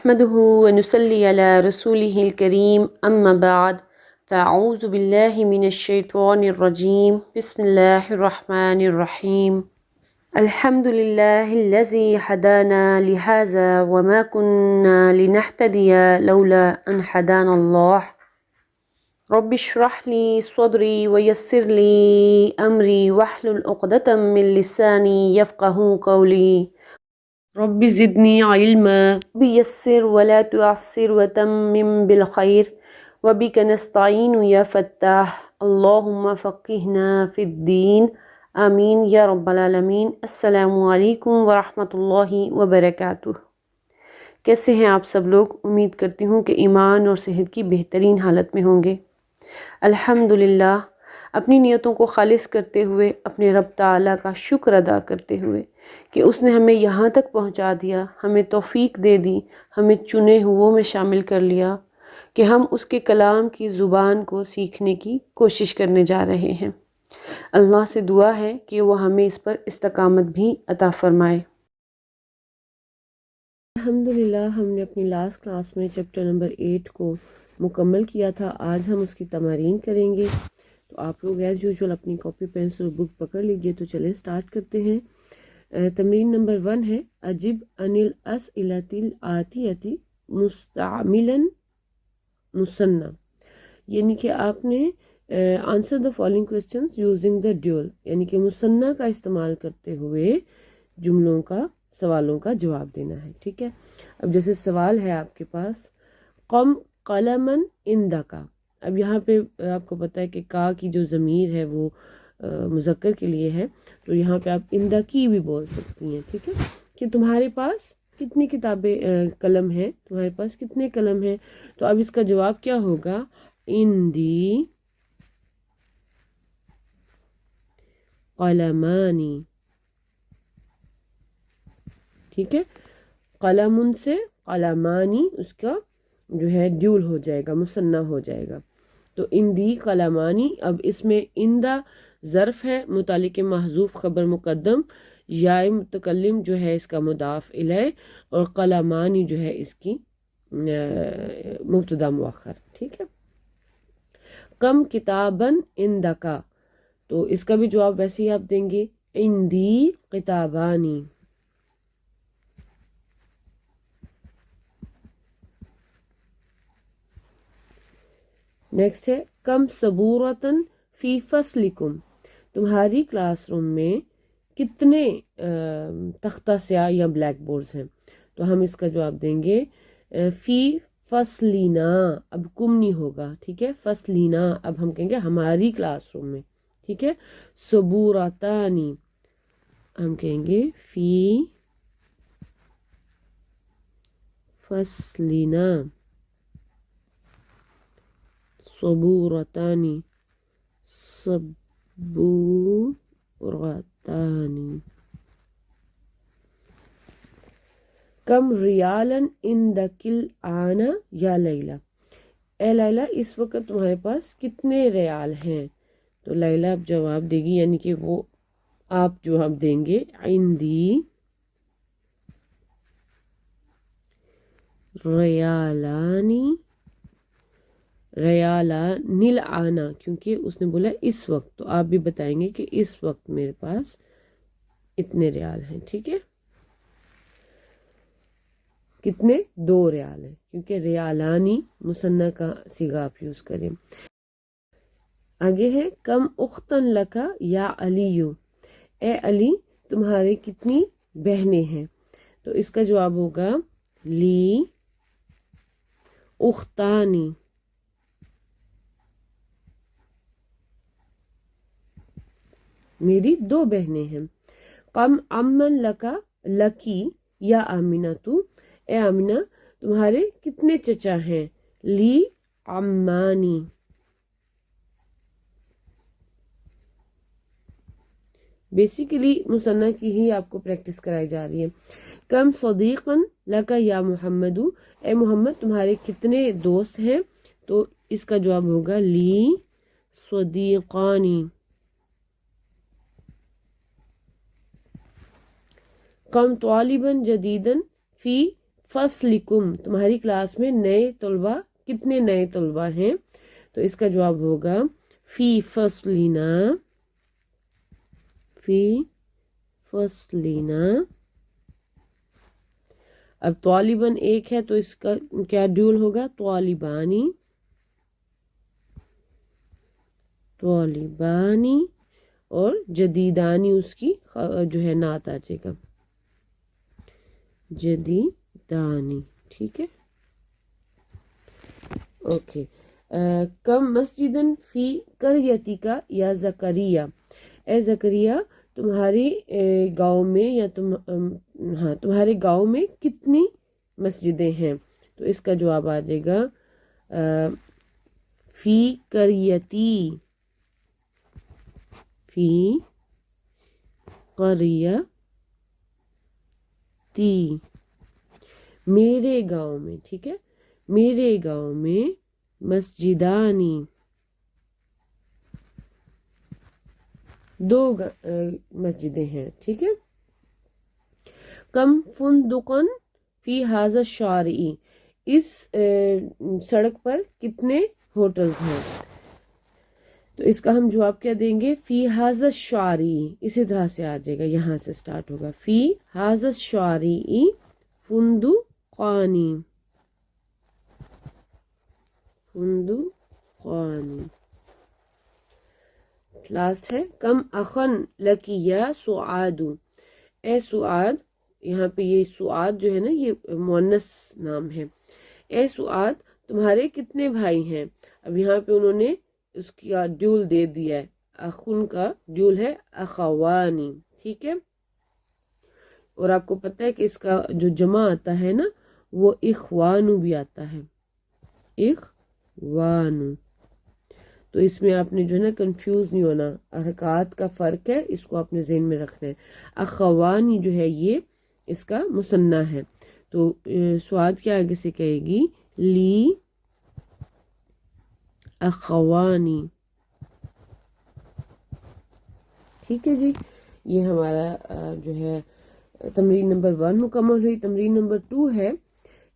نحمده ونصلي على رسوله الكريم أما بعد فأعوذ بالله من الشيطان الرجيم بسم الله الرحمن الرحيم الحمد لله الذي هدانا لهذا وما كنا لنهتدي لولا أن هدانا الله رب اشرح لي صدري ويسر لي أمري واحلل عقدة من لساني يفقهوا قولي رب زدني علما بيسر ولا تعسر وتمم بالخير وبك نستعين يا فتاح اللهم فقهنا في الدين آمین یا رب العالمین۔ السلام علیکم ورحمۃ اللہ وبرکاتہ۔ کیسے ہیں آپ سب لوگ؟ امید کرتی ہوں کہ ایمان اور صحت کی بہترین حالت میں ہوں گے۔ الحمدللہ، اپنی نیتوں کو خالص کرتے ہوئے، اپنے رب تعالیٰ کا شکر ادا کرتے ہوئے کہ اس نے ہمیں یہاں تک پہنچا دیا، ہمیں توفیق دے دی، ہمیں چنے ہوئوں میں شامل کر لیا کہ ہم اس کے کلام کی زبان کو سیکھنے کی کوشش کرنے جا رہے ہیں۔ اللہ سے دعا ہے کہ وہ ہمیں اس پر استقامت بھی عطا فرمائے۔ الحمدللہ، ہم نے اپنی لاسٹ کلاس میں چیپٹر نمبر 8 کو مکمل کیا تھا۔ آج ہم اس کی تمارین کریں گے، تو آپ لوگ ایز یوزول اپنی کاپی پینسل بک پکڑ لیجئے۔ تو چلیں سٹارٹ کرتے ہیں۔ تمرین نمبر 1 ہے اجب عن الاسئلۃ الآتیۃ مستعملا مثنی، یعنی کہ آپ نے answer the following questions using the dual, یعنی کہ مثنیٰ کا استعمال کرتے ہوئے سوالوں کا جواب دینا ہے۔ ٹھیک ہے، اب جیسے سوال ہے آپ کے پاس قم قلما عندک، اب یہاں پہ آپ کو پتہ ہے کہ کا کی جو ضمیر ہے وہ مذکر کے لیے ہے، تو یہاں پہ آپ عندکی بھی بول سکتی ہیں۔ ٹھیک ہے، کہ تمہارے پاس کتنی کتابیں قلم ہیں، تمہارے پاس کتنے قلم ہیں، تو اب اس کا جواب کیا ہوگا؟ عندی قلمانی۔ ٹھیک ہے، قلم سے قلمانی اس کا جو ہے ڈیول ہو جائے گا، مثنیٰ ہو جائے گا۔ تو عندی قلمانی، اب اس میں عندہ ظرف ہے، متعلق محذوف خبر مقدم، یا متکلم جو ہے اس کا مضاف الیہ، اور قلمانی جو ہے اس کی مبتدا مؤخر۔ ٹھیک ہے، کم کتاباً عندک، تو اس کا بھی جواب ویسے ہی آپ دیں گے عندی کتابانی۔ نیکسٹ ہے کم صبورتاً فی فصلکم، تمہاری کلاس روم میں کتنے تختہ سیاہ یا بلیک بورڈز ہیں، تو ہم اس کا جواب دیں گے فی فصلینا، اب کم نہیں ہوگا۔ ٹھیک ہے، فصلینا، اب ہم کہیں گے ہماری کلاس روم میں۔ ٹھیک ہے، صبورتانی ہم کہیں گے فی فصلینا، صبورتانی، صبورتانی۔ کم ریالاً عندک الآن یا لیلہ، اے لیلہ اس وقت تمہارے پاس کتنے ریال ہیں، تو لیلہ اب جواب دے گی، یعنی کہ وہ آپ جواب دیں گے عندی ریالانی، ریالان الآن، کیونکہ اس نے بولا اس وقت، تو آپ بھی بتائیں گے کہ اس وقت میرے پاس اتنے ریال ہیں۔ ٹھیک ہے، کتنے؟ 2 ریال ہیں، کیونکہ ریالانی مثنیٰ کا صیغہ آپ یوز کریں۔ آگے ہے کم اختن لکا یا علیو، اے علی تمہارے کتنی بہنیں ہیں، تو اس کا جواب ہوگا لی اختانی، میری 2 بہنیں ہیں۔ کم امن لکا لکی یا آمینہ تو، اے آمینہ تمہارے کتنے چچا ہیں، لی عمانی۔ بیسیکلی مثنیٰ کی ہی آپ کو پریکٹس کرائی جا رہی ہے۔ کم صدیقاً لکا یا محمد، اے محمد تمہارے کتنے دوست ہیں، تو اس کا جواب ہوگا لی صدیقانی۔ کم طالباً جدیداً فی فصلکم تمہاری کلاس میں نئے طلبہ کتنے نئے طلبہ ہیں؟ تو اس کا جواب ہوگا فی فصلنا، فی فصلنا۔ اب طالباً ایک ہے تو اس کا کیا ڈیول ہوگا؟ طالبانی، طالبانی، اور جدیدانی اس کی جو ہے نعت آ جائے گا، جدیدانی، ٹھیک ہے، اوکے۔ کم مسجدن فی قریتی کا یا زکریہ، اے زکریہ تمہاری گاؤں میں یا تمہارے گاؤں میں کتنی مسجدیں ہیں؟ تو اس کا جواب آ جائے گا فی قریتی، فی قریتی، میرے گاؤں میں، ٹھیک ہے، میرے گاؤں میں مسجدانی، دو مسجدیں ہیں، ٹھیک ہے۔ کم فندقن فی ھذا الشارع، اس سڑک پر کتنے ہوٹلز ہیں؟ تو اس کا ہم جواب کیا دیں گے؟ فی ھذا الشارع، اسی طرح سے آ جائے گا، یہاں سے سٹارٹ ہوگا، فی ھذا الشارع فندقانی، فندقانی۔ لاسٹ ہے کم اخن لکی یا سعاد، اے سعاد، یہاں پہ یہ سعاد جو ہے نا یہ مؤنث نام ہے، اے سعاد تمہارے کتنے بھائی ہیں؟ اب یہاں پہ انہوں نے اس کا ڈیول دے دیا ہے، اخن کا ڈیول ہے اخوانی، ٹھیک ہے، اور آپ کو پتہ ہے کہ اس کا جو جمع آتا ہے نا وہ اخوانو بھی آتا ہے، اخوانو۔ تو اس میں آپ نے جو ہے نا کنفیوز نہیں ہونا، حرکات کا فرق ہے، اس کو آپ نے ذہن میں رکھنا ہے۔ اخوانی جو ہے یہ اس کا مثنیٰ ہے، تو سعاد کے آگے سے کہے گی لی اخوانی، ٹھیک ہے جی۔ یہ ہمارا جو ہے تمرین نمبر 1 مکمل ہوئی۔ تمرین نمبر 2 ہے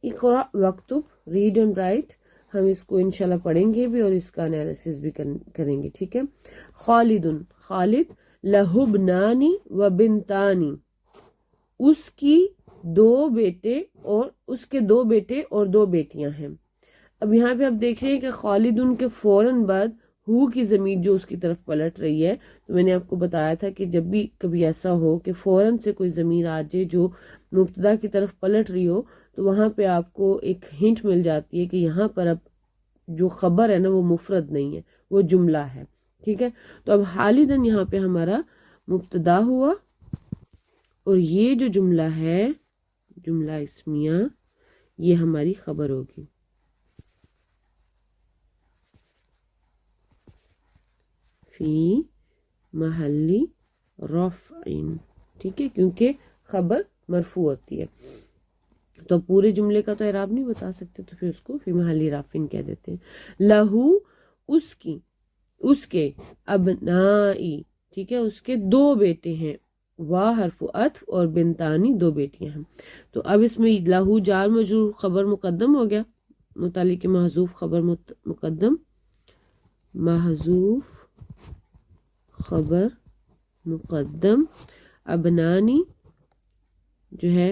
اقرا وکتب، ریڈ اینڈ رائٹ، ہم اس کو انشاءاللہ پڑھیں گے بھی اور اس کا انالیسس بھی کریں گے، ٹھیک ہے۔ خالد، خالد لہو بنانی و بنتانی، اس کی دو بیٹے اور اس کے دو بیٹے اور دو بیٹیاں ہیں۔ اب یہاں پہ آپ دیکھ رہے ہیں کہ خالد ان کے فوراً بعد ہو کی ضمیر جو اس کی طرف پلٹ رہی ہے، تو میں نے آپ کو بتایا تھا کہ جب بھی کبھی ایسا ہو کہ فوراً سے کوئی ضمیر آ جائے جو مبتدا کی طرف پلٹ رہی ہو، تو وہاں پہ آپ کو ایک ہنٹ مل جاتی ہے کہ یہاں پر اب جو خبر ہے نا وہ مفرد نہیں ہے، وہ جملہ ہے، ٹھیک ہے۔ تو اب خالدن یہاں پہ ہمارا مبتدا ہوا، اور یہ جو جملہ ہے، جملہ اسمیہ، یہ ہماری خبر ہوگی۔ فی محلی رفع، ٹھیک ہے، کیونکہ خبر مرفوع ہوتی ہے، تو پورے جملے کا تو اعراب نہیں بتا سکتے، تو پھر اس کو فی محلی رفع کہہ دیتے ہیں۔ لہو اس کی، اس کے، ابنائی، ٹھیک ہے، اس کے دو بیٹے ہیں، وا حرف عطف اور بنتانی دو بیٹیاں ہیں۔ تو اب اس میں لہو جار مجرور خبر مقدم ہو گیا، متعلق محذوف خبر مقدم، محذوف خبر مقدم، ابنانی جو ہے،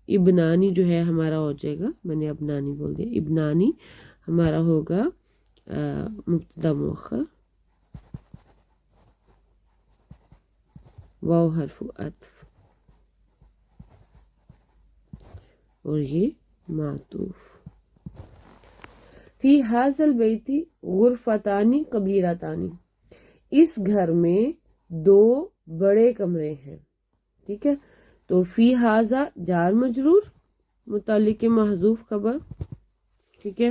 ابنانی جو ہے ہمارا ہو جائے گا، میں نے ابنانی بول دیا، ابنانی ہمارا ہوگا مبتدا مؤخر، واو حرف عطف، اور یہ معطوف۔ فی ھذا البیت غرفتان کبیرتان، اس گھر میں دو بڑے کمرے ہیں، ٹھیک ہے۔ تو فی ھذا جار مجرور، متعلق محذوف خبر، ٹھیک ہے،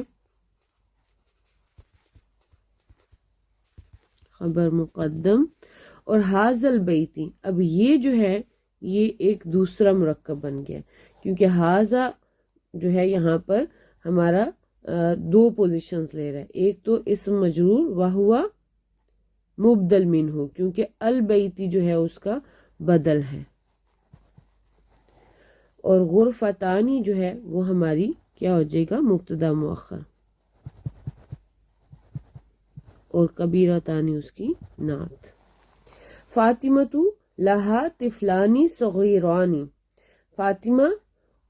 خبر مقدم، اور ھذا البیت، اب یہ جو ہے یہ ایک دوسرا مرکب بن گیا، کیونکہ ھذا جو ہے یہاں پر ہمارا دو پوزیشنز لے رہا ہے، ایک تو اسم مجرور وہوا مبدل منہ، کیونکہ البیتی جو ہے اس کا بدل ہے، اور غرفتانی جو ہے وہ ہماری کیا ہو جائے گا؟ مبتدا مؤخر، اور کبیرتانی اس کی نعت۔ فاطمہ لہا طفلانی صغیرانی، فاطمہ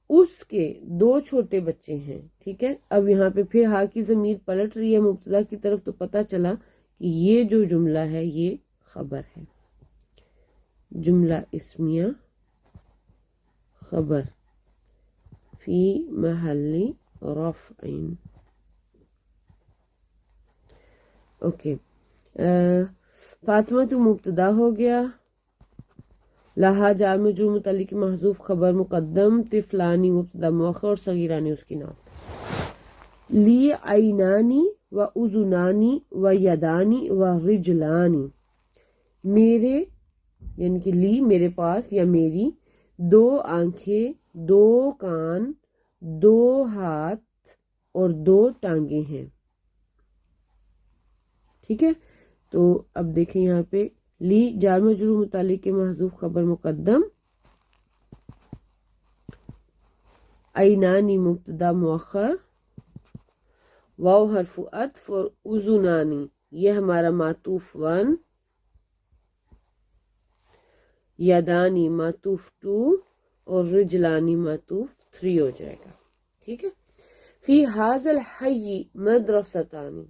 اس کے 2 چھوٹے بچے ہیں، ٹھیک ہے۔ اب یہاں پہ پھر ہا کی ضمیر پلٹ رہی ہے مبتدا کی طرف، تو پتہ چلا کہ یہ جو جملہ ہے یہ خبر ہے، جملہ اسمیہ خبر فی محل رفع۔ اوکے، فاطمہ تو مبتدا ہو گیا، لہا جار مجرور متعلق محذوف خبر مقدم، طفلانی مبتدا مؤخر اور صغیرانی اس کی نعت۔ لی عینانی و اذنانی و یدانی و رجلانی، میرے یعنی کہ لی میرے پاس یا میری 2 آنکھیں، 2 کان، 2 ہاتھ اور 2 ٹانگیں ہیں، ٹھیک ہے۔ تو اب دیکھیں یہاں پہ لی جار مجرور متعلق محذوف خبر مقدم، عینانی مبتدا مؤخر، واو حرف عطف، اور اذنانی یہ ہمارا معطوف 1، یدانی معطوف 2 اور رجلانی معطوف 3 ہو جائے گا، ٹھیک ہے۔ فی ھذا الحی مدرستانی،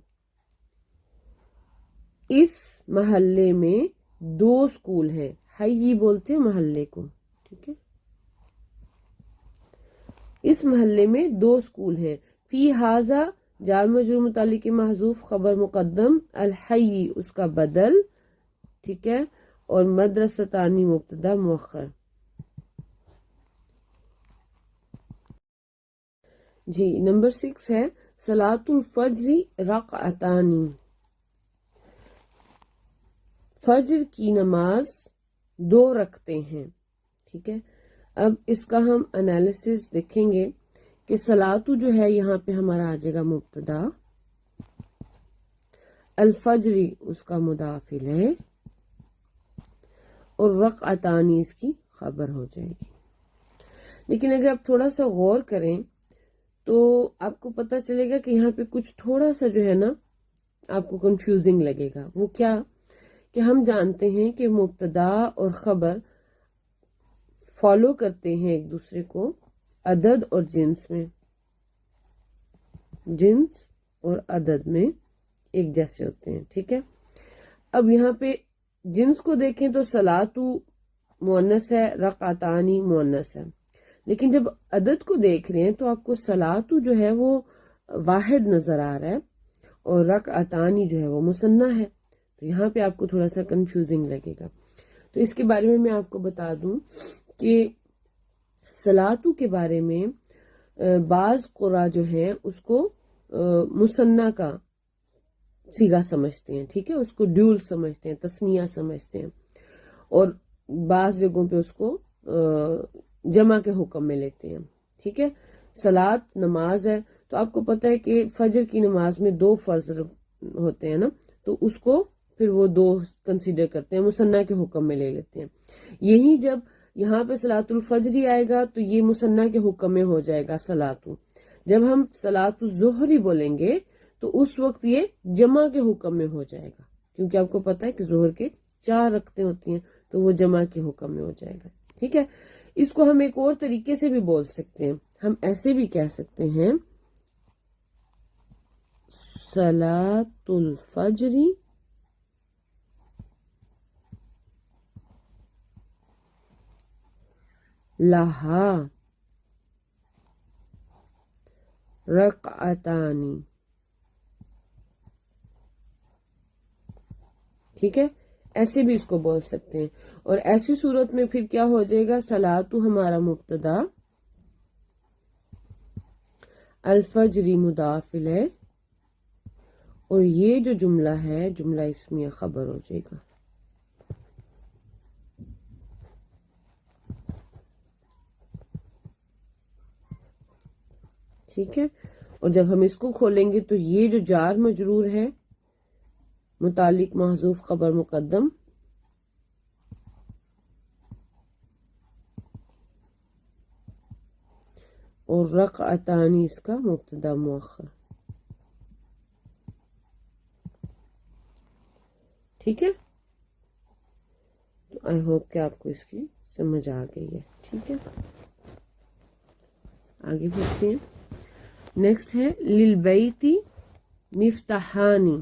اس محلے میں 2 اسکول ہیں، حی بولتے ہیں محلے کو، ٹھیک ہے۔ اس محلے میں 2 اسکول ہیں، فی ھذا جار مجرور متعلق محذوف خبر مقدم، الحی اس کا بدل، ٹھیک ہے، اور مدرستانی مبتدا مؤخر۔ جی نمبر 6 ہے صلاۃ الفجر رکعتانی، فجر کی نماز 2 رکعتیں ہیں، ٹھیک ہے۔ اب اس کا ہم انالیسس دیکھیں گے کہ صلاۃ جو ہے یہاں پہ ہمارا آ جائے گا مبتدا، الفجری اس کا مضاف الیہ، اور رکعتانی اس کی خبر ہو جائے گی۔ لیکن اگر آپ تھوڑا سا غور کریں تو آپ کو پتہ چلے گا کہ یہاں پہ کچھ تھوڑا سا جو ہے نا آپ کو کنفیوزنگ لگے گا۔ وہ کیا کہ ہم جانتے ہیں کہ مبتدا اور خبر فالو کرتے ہیں ایک دوسرے کو عدد اور جنس میں، جنس اور عدد میں ایک جیسے ہوتے ہیں، ٹھیک ہے۔ اب یہاں پہ جنس کو دیکھیں تو صلاۃ مؤنث ہے، رکعتانی مؤنث ہے، لیکن جب عدد کو دیکھ رہے ہیں تو آپ کو صلاۃ جو ہے وہ واحد نظر آ رہا ہے اور رکعتانی جو ہے وہ مثنیٰ ہے، تو یہاں پہ آپ کو تھوڑا سا کنفیوزنگ لگے گا۔ تو اس کے بارے میں آپ کو بتا دوں کہ صلاۃ کے بارے میں بعض قراء جو ہیں اس کو مثنیٰ کا صیغہ سمجھتے ہیں، ٹھیک ہے، اس کو ڈیول سمجھتے ہیں، تثنیہ سمجھتے ہیں، اور بعض جگہوں پہ اس کو جمع کے حکم میں لیتے ہیں، ٹھیک ہے۔ صلاۃ نماز ہے تو آپ کو پتہ ہے کہ فجر کی نماز میں 2 فرض ہوتے ہیں نا، تو اس کو پھر وہ 2 کنسیڈر کرتے ہیں، مثنیٰ کے حکم میں لے لیتے ہیں۔ یہی جب یہاں پہ صلاۃ الفجر آئے گا تو یہ مثنیٰ کے حکم میں ہو جائے گا صلاۃ۔ جب ہم صلاۃ الظہر بولیں گے تو اس وقت یہ جمع کے حکم میں ہو جائے گا، کیونکہ آپ کو پتہ ہے کہ ظہر کے 4 رکعتیں ہوتی ہیں تو وہ جمع کے حکم میں ہو جائے گا، ٹھیک ہے۔ اس کو ہم ایک اور طریقے سے بھی بول سکتے ہیں، ہم ایسے بھی کہہ سکتے ہیں صلاۃ الفجر لہا رکعتانی، ٹھیک ہے، ایسے بھی اس کو بول سکتے ہیں۔ اور ایسی صورت میں پھر کیا ہو جائے گا؟ صلاۃ ہمارا مبتدا، الفجر مضاف الیہ، اور یہ جو جملہ ہے جملہ اسمیہ خبر ہو جائے گا، ٹھیک ہے۔ اور جب ہم اس کو کھولیں گے تو یہ جو جار مجرور ہے متعلق محذوف خبر مقدم، اور رکعتانی اس کا مبتدا مؤخر. ٹھیک ہے، تو آئی ہوپ کہ آپ کو اس کی سمجھ آ گئی ہے. ٹھیک ہے، آگے بڑھتے ہیں. نیکسٹ ہے للبیتی مفتاحانی،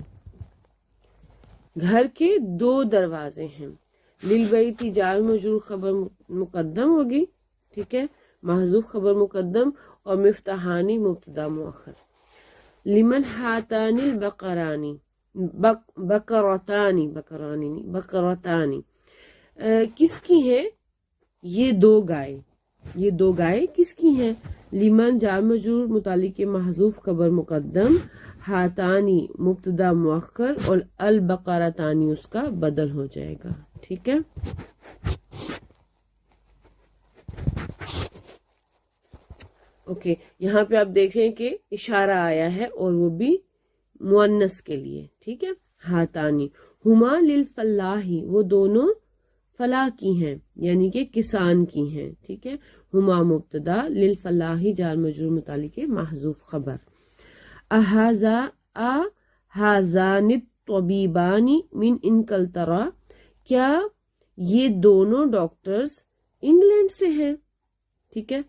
گھر کے 2 دروازے ہیں. للبیتی جار مجرور خبر مقدم ہوگی، ٹھیک ہے، محذوف خبر مقدم، اور مفتاحانی مبتدا مؤخر. لمن ہاتانی البقرانی، بقرتانی کس کی ہیں یہ 2 گائے؟ یہ 2 گائے کس کی ہیں؟ لمن جار مجرور متعلق محذوف خبر مقدم، ہاتانی مبتدا مؤخر، اور البقرتانی اس کا بدل ہو جائے گا. ٹھیک ہے، اوکے. یہاں پہ آپ دیکھ رہے ہیں کہ اشارہ آیا ہے اور وہ بھی مؤنث کے لیے. ٹھیک ہے، ہاتانی. ہما للفلاحی، وہ دونوں فلاح کی ہیں یعنی کہ کسان کی ہیں. ٹھیک ہے، ہما مبتدا، للفلاحی جار مجرور متعلق محذوف خبر. ہازان الطبیبانی من انگلترا، کیا یہ دونوں ڈاکٹرز انگلینڈ سے ہیں؟ ٹھیک ہے،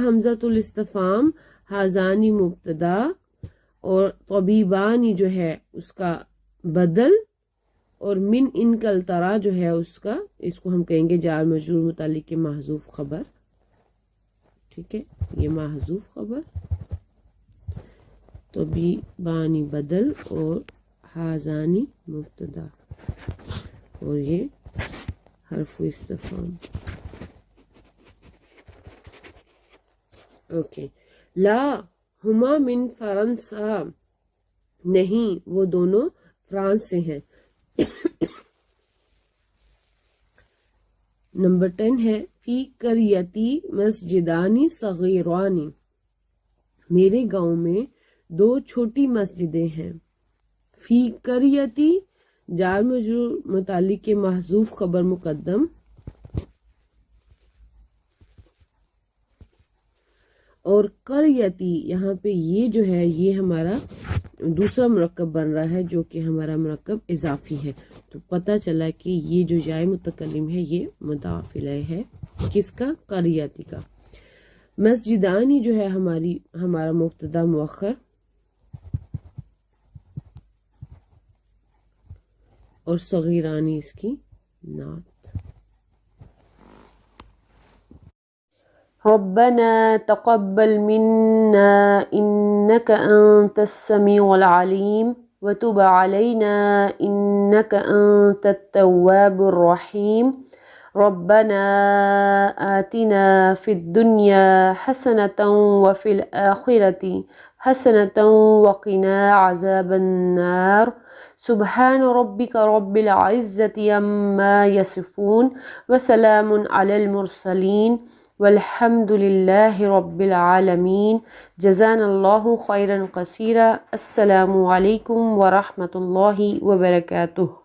حمزۃ الاستفہام، ہازانی مبتدا اور طبیبانی جو ہے اس کا بدل، اور من انگلترا جو ہے اس کا، اس کو ہم کہیں گے جار مجرور متعلق محذوف خبر. ٹھیک ہے، یہ محذوف خبر، طبیبانی بدل اور ہازانی مبتدا، اور یہ حرف استفہام. اوکے. لا ہما من فرنسا، نہیں وہ دونوں فرانس سے ہیں. نمبر 10 ہے فی قریتی مسجدانی صغیرانی، میرے گاؤں میں 2 چھوٹی مسجدیں ہیں. فی قریتی جار مجرور متعلق محذوف خبر مقدم، اور قریتی یہاں پہ یہ جو ہے یہ ہمارا دوسرا مرکب بن رہا ہے جو کہ ہمارا مرکب اضافی ہے. تو پتہ چلا کہ یہ جو جائے متکلم ہے یہ مضاف الیہ ہے، کس کا؟ قریتی کا. مسجدانی جو ہے ہمارا مبتدا مؤخر، اور صغیرانی اس کی نعت. ربنا تقبل منا إنك أنت السميع العليم وتب علينا إنك أنت التواب الرحيم. ربنا آتنا في الدنيا حسنة وفي الآخرة حسنة وقنا عذاب النار. سبحان ربك رب العزة عما يصفون وسلام على المرسلين والحمد لله رب العالمين. جزانا الله خيرا كثيرا. السلام عليكم ورحمة الله وبركاته.